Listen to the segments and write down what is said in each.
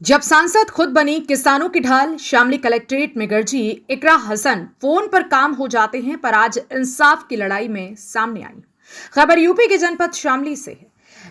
जब सांसद खुद बनी किसानों की ढाल, शामली कलेक्ट्रेट में गरजी इकरा हसन फोन पर काम हो जाते हैं, पर आज इंसाफ की लड़ाई में सामने आई खबर यूपी के जनपद शामली से है।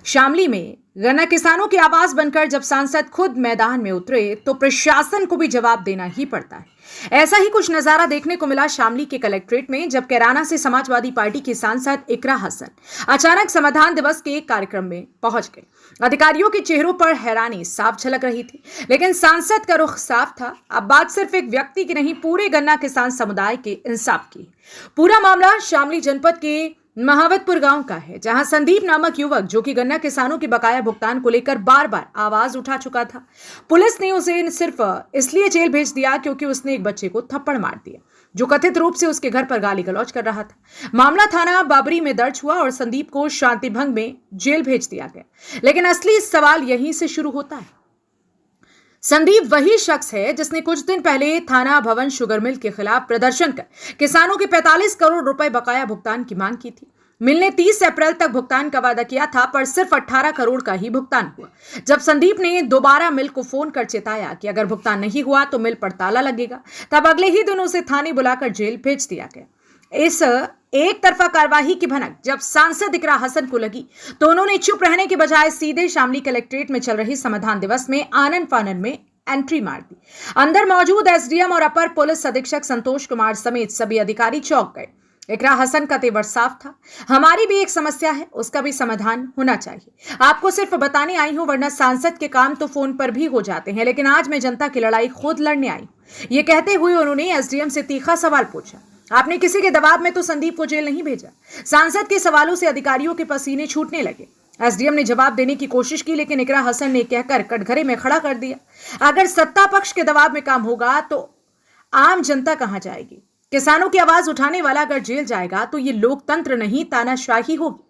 शामली में गन्ना किसानों की आवाज बनकर जब सांसद खुद मैदान में उतरे तो प्रशासन को भी जवाब देना ही पड़ता है। ऐसा ही कुछ नजारा देखने को मिला शामली के कलेक्ट्रेट में, जब कैराना से समाजवादी पार्टी की सांसद इकरा हसन अचानक संविधान दिवस के एक कार्यक्रम में पहुंच गए। अधिकारियों के चेहरों पर हैरानी साफ झलक रही थी, लेकिन सांसद का रुख साफ था। अब बात सिर्फ एक व्यक्ति की नहीं, पूरे गन्ना किसान समुदाय के इंसाफ की। पूरा मामला शामली जनपद के महावतपुर गांव का है, जहां संदीप नामक युवक, जो कि गन्ना किसानों के बकाया भुगतान को लेकर बार बार आवाज उठा चुका था, पुलिस ने उसे सिर्फ इसलिए जेल भेज दिया क्योंकि उसने एक बच्चे को थप्पड़ मार दिया, जो कथित रूप से उसके घर पर गाली गलौज कर रहा था। मामला थाना बाबरी में दर्ज हुआ और संदीप को शांति भंग में जेल भेज दिया गया। लेकिन असली सवाल यहीं से शुरू होता है। संदीप वही शख्स है जिसने कुछ दिन पहले थाना भवन शुगर मिल के खिलाफ प्रदर्शन कर किसानों के 45 करोड़ रुपए बकाया भुगतान की मांग की थी। मिल ने 30 अप्रैल तक भुगतान का वादा किया था, पर सिर्फ 18 करोड़ का ही भुगतान हुआ। जब संदीप ने दोबारा मिल को फोन कर चेताया कि अगर भुगतान नहीं हुआ तो मिल पर ताला लगेगा, तब अगले ही दिन उसे थाने बुलाकर जेल भेज दिया गया। इस एक तरफा कार्रवाई की भनक जब सांसद इकरा हसन को लगी तो उन्होंने चुप रहने के बजाय सीधे शामली कलेक्ट्रेट में चल रही संविधान दिवस में आनन फानन में एंट्री मार दी। अंदर मौजूद एसडीएम और अपर पुलिस अधीक्षक संतोष कुमार समेत सभी अधिकारी चौंक गए। इकरा हसन का तेवर साफ था, हमारी भी एक समस्या है, उसका भी समाधान होना चाहिए। आपको सिर्फ बताने आई हूं, वरना सांसद के काम तो फोन पर भी हो जाते हैं, लेकिन आज मैं जनता की लड़ाई खुद लड़ने आई हूं। ये कहते हुए उन्होंने एसडीएम से तीखा सवाल पूछा, आपने किसी के दबाव में तो संदीप को जेल नहीं भेजा? सांसद के सवालों से अधिकारियों के पसीने छूटने लगे। एसडीएम ने जवाब देने की कोशिश की, लेकिन इकरा हसन ने कहकर कटघरे में खड़ा कर दिया, अगर सत्ता पक्ष के दबाव में काम होगा तो आम जनता कहां जाएगी? किसानों की आवाज उठाने वाला अगर जेल जाएगा तो ये लोकतंत्र नहीं, तानाशाही होगी।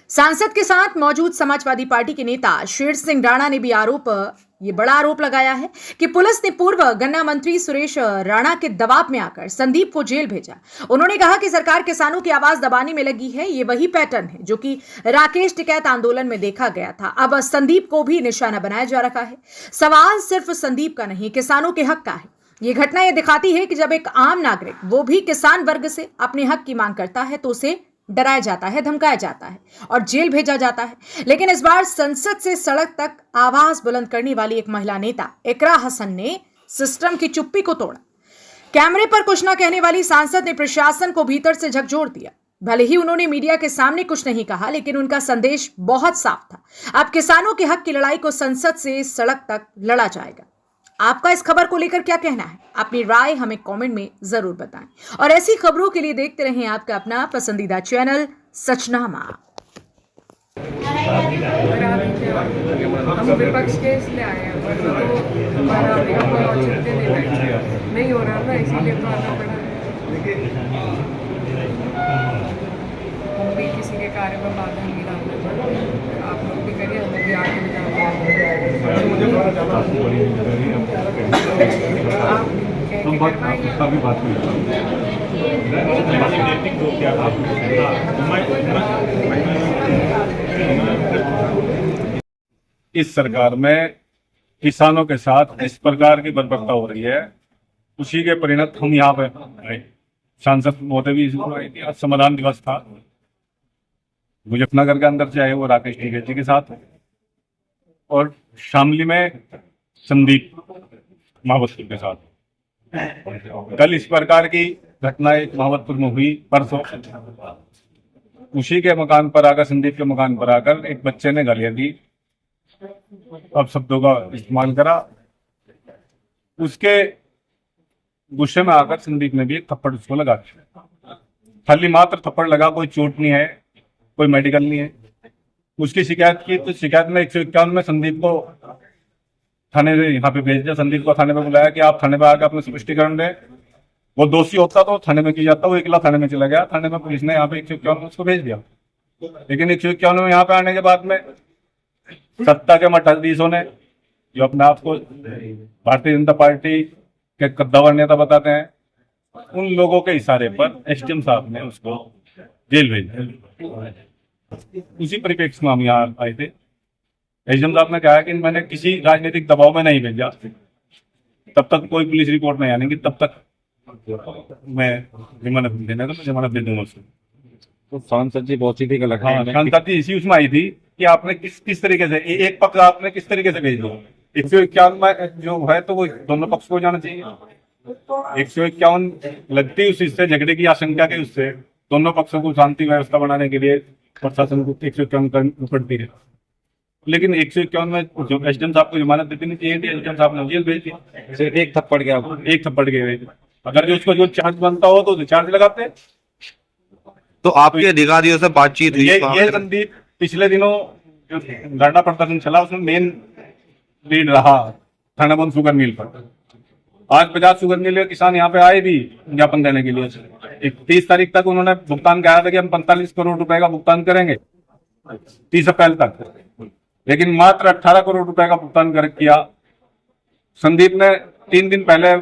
सांसद के साथ मौजूद समाजवादी पार्टी के नेता शेर सिंह राणा ने भी ये बड़ा आरोप लगाया है कि पुलिस ने पूर्व गन्ना मंत्री सुरेश राणा के दबाव में आकर संदीप को जेल भेजा। उन्होंने कहा कि सरकार किसानों की आवाज दबाने में लगी है। ये वही पैटर्न है जो कि राकेश टिकैत आंदोलन में देखा गया था। अब संदीप को भी निशाना बनाया जा रहा है। सवाल सिर्फ संदीप का नहीं, किसानों के हक का है। ये घटना ये दिखाती है कि जब एक आम नागरिक, वो भी किसान वर्ग से, अपने हक की मांग करता है तो उसे डराया जाता है, धमकाया जाता है और जेल भेजा जाता है। लेकिन इस बार संसद से सड़क तक आवाज बुलंद करने वाली एक महिला नेता इकरा हसन ने सिस्टम की चुप्पी को तोड़ा। कैमरे पर कुछ न कहने वाली सांसद ने प्रशासन को भीतर से झकझोर दिया। भले ही उन्होंने मीडिया के सामने कुछ नहीं कहा, लेकिन उनका संदेश बहुत साफ था। अब किसानों के हक की लड़ाई को संसद से सड़क तक लड़ा जाएगा। आपका इस खबर को लेकर क्या कहना है? अपनी राय हमें कमेंट में जरूर बताएं और ऐसी खबरों के लिए देखते रहें आपका अपना पसंदीदा चैनल सचनामा। हम विपक्ष के इसलिए आए हैं, नहीं हो रहा ना, इसीलिए तो आना पड़ा। हम भी किसी के कार्य में बाधा नहीं डालना चाहते। आप लोग भी करिए, हमें भी आगे इस सरकार में किसानों के साथ इस प्रकार की बर्बरता हो रही है, उसी के परिणत हम यहाँ पे आए। सांसद महोदय भी आज समाधान दिवस था, मुजफ्फरनगर के अंदर चाहे वो राकेश टिकैत जी के साथ और शामली में संदीप महावतपुर के साथ। कल इस प्रकार की घटना एक महावतपुर में हुई परसों। उसी के मकान पर आकर, संदीप के मकान पर आकर एक बच्चे ने गालियां दी, अब शब्दों का इस्तेमाल करा। उसके गुस्से में आकर संदीप ने भी एक थप्पड़ उसको लगा दिया। खाली मात्र थप्पड़ लगा, कोई चोट नहीं है, कोई मेडिकल नहीं है। उसकी शिकायत की तो शिकायत में 151 में संदीप को थाने में यहाँ पे भेज दिया। संदीप को थाने में बुलाया कि आप थाने में आकर अपने स्पष्टीकरण दें। वो दोषी होता तो थाने में की जाता, वो अकेला थाने में चला गया। थाने में पुलिस ने यहाँ पे 151 में उसको भेज दिया। लेकिन 151 में यहाँ पे आने के बाद में सत्ता के मठाधीशों ने, जो अपने आप को भारतीय जनता पार्टी के कद्दावर नेता बताते हैं, उन लोगों के इशारे पर एसडीएम साहब ने उसको जेल भेज दिया। उसी परिप्रेक्ष्य में हम यहाँ आए थे। एसडीएम साहब ने कहा कि मैंने किसी राजनीतिक दबाव में नहीं भेजा, तब तक कोई पुलिस रिपोर्ट नहीं आने की, तब तक मैं जमानत देने का जमानत दे दूंगा उसको। तो सांसद जी बहुत सीधी गलत हाँ, शांता जी इसी उसमें आई थी कि आपने किस तरीके से एक पक्ष आपने किस तरीके से भेज दिया। 151 में जो है तो वो दोनों पक्ष को जाना चाहिए। 151 लगती उस इससे झगड़े की आशंका के उससे दोनों पक्षों को शांति व्यवस्था बनाने के लिए प्रशासन को 151 करनी पड़ती है। लेकिन 151 में जो एसडीएम साहब को जमानत देती नहीं चाहिए थी, एसडीएम साहब ने जेल भेज दिया। सिर्फ एक थप्पड़ गया, एक थप्पड़ के अगर जो उसको जो चार्ज बनता हो तो चार्ज लगाते। तो आपके अधिकारियों से बातचीत हुई? ये संदीप पिछले दिनों जो धरना प्रदर्शन चला उसमें मेन लीड रहा थानाबंद शुगर मिल पर। आज 50 शुगर मिल के किसान यहाँ पे आए भी ज्ञापन देने के लिए। 31 तारीख तक उन्होंने भुगतान कहा था कि हम 45 करोड़ रुपए का भुगतान करेंगे 30 अप्रैल तक, लेकिन मात्र 18 करोड़ रुपए का भुगतान किया। संदीप ने 3 दिन पहले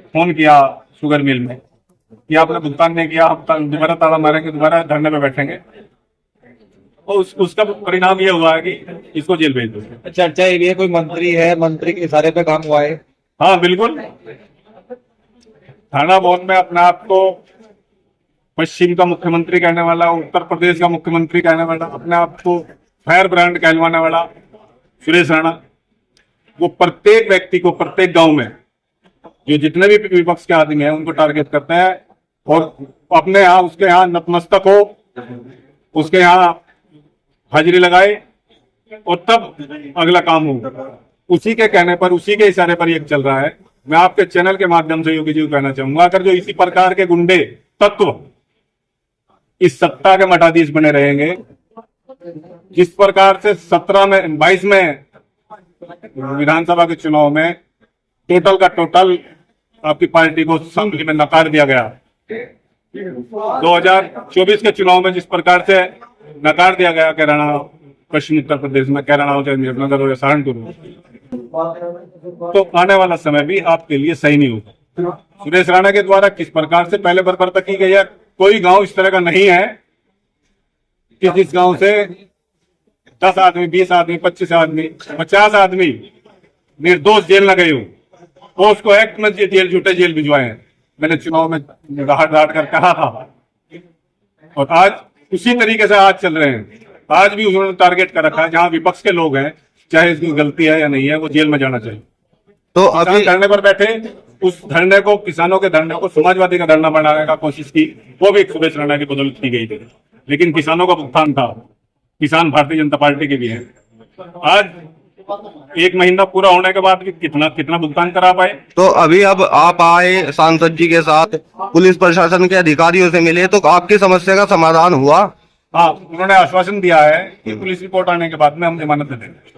फोन किया शुगर मिल में कि आपने भुगतान नहीं किया, हम दोबारा ताला मारेंगे, दोबारा धरने पे बैठेंगे। और उसका परिणाम ये हुआ है कि इसको जेल भेज दो। चर्चा ये भी है कोई मंत्री है, मंत्री के इशारे पे काम हुआ है। हाँ बिल्कुल, थाना भवन में अपने आप को पश्चिम का मुख्यमंत्री कहने वाला, उत्तर प्रदेश का मुख्यमंत्री कहने वाला, अपने आप को फायर ब्रांड कहलवाने वाला सुरेश राणा, वो प्रत्येक व्यक्ति को प्रत्येक गांव में जो जितने भी विपक्ष के आदमी हैं उनको टारगेट करते हैं और अपने यहाँ उसके यहाँ नतमस्तक हो, उसके यहाँ हाजिरी लगाए और तब अगला काम हो। उसी के कहने पर, उसी के इशारे पर ये चल रहा है। मैं आपके चैनल के माध्यम से योगी जी को कहना चाहूंगा, अगर जो इसी प्रकार के गुंडे तत्व इस सत्ता के मठाधीश बने रहेंगे, जिस प्रकार से 22 में विधानसभा के चुनाव में टोटल का टोटल आपकी पार्टी को असेंबली में नकार दिया गया, 2024 के चुनाव में जिस प्रकार से नकार दिया गया कैराना, पश्चिम उत्तर प्रदेश में कैराना हो, चाहे मुजफ्फरनगर हो या सहारनपुर हो, तो आने वाला समय भी आपके लिए सही नहीं होगा। सुरेश राणा के द्वारा किस प्रकार से पहले बर्बरता की गई है, कोई गांव इस तरह का नहीं है कि जिस गांव से 10 आदमी, 20 आदमी, 25 आदमी, 50 आदमी निर्दोष जेल न गए हो, और उसको एक्ट में जेल, झूठे जेल भिजवाए हैं। मैंने चुनाव में डांट कर कहा था और आज उसी तरीके से आज चल रहे हैं। आज भी उन्होंने टारगेट कर रखा है, जहां विपक्ष के लोग हैं, चाहे इसकी गलती है या नहीं है, वो जेल में जाना चाहिए। तो अभी धरने पर बैठे, उस धरने को, किसानों के धरने को समाजवादी का धरना बनाने का कोशिश की, वो भी सुरेश राणा की बदौलत की गई थी, लेकिन किसानों का भुगतान था। किसान भारतीय जनता पार्टी के भी हैं। आज 1 महीना पूरा होने के बाद भी कितना भुगतान करा पाए। तो अभी अब आप आए सांसद जी के साथ, पुलिस प्रशासन के अधिकारियों से मिले, तो आपकी समस्या का समाधान हुआ? हाँ, उन्होंने आश्वासन दिया है कि पुलिस रिपोर्ट आने के बाद में हम जमानत दे देंगे।